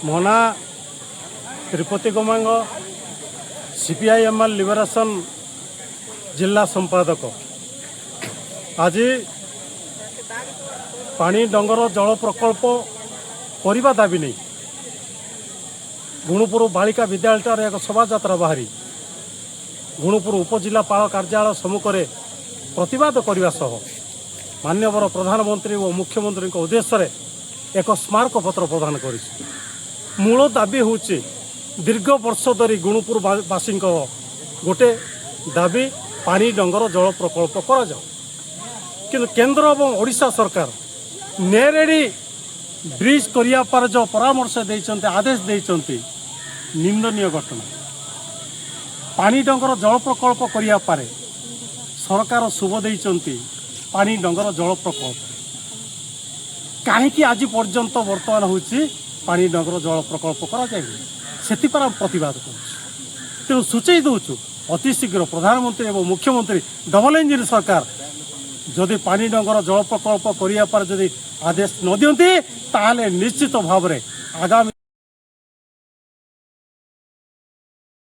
ମୋ ନାଁ Tirupati Gamang CPIML liberation जिला संपादक। आज पानी डंगर जल प्रकल्प करने दाबी नहीं गुणुपुर बालिका विद्यालय एक शोभा यात्रा बाहरी गुणुपुर उपजिलापाल कार्यालय सम्मुखें प्रतिवाद करने सह माननीय प्रधानमंत्री और मुख्यमंत्री उद्देश्य एक स्मारक पत्र प्रदान कर मूल दाबी हूँ दीर्घ वर्ष धरी गुणुपुर बासी गोटे दाबी पानी डंगर जल प्रकल्प करा किंतु केंद्र और ओडिशा सरकार नेरेडी ब्रिज करिया पर जो परामर्श देते आदेश देते निंदनीय घटना। पानी डंगर जल प्रकल्प करिया पारे सरकार शुभ देते पानी डंगर जल प्रकल्प कहीं आज पर्यंत बर्तमान हूँ पानी डंगर जल प्रकल्प करा जाए से प्रतिवाद करूँ सूचई दूचु अति शीघ्र प्रधानमंत्री और मुख्यमंत्री डबल इंजिन सरकार जदि पानी डंगर जल प्रकल्प करिया पर जदि आदेश न दियंती ताले निश्चित भाव में आगामी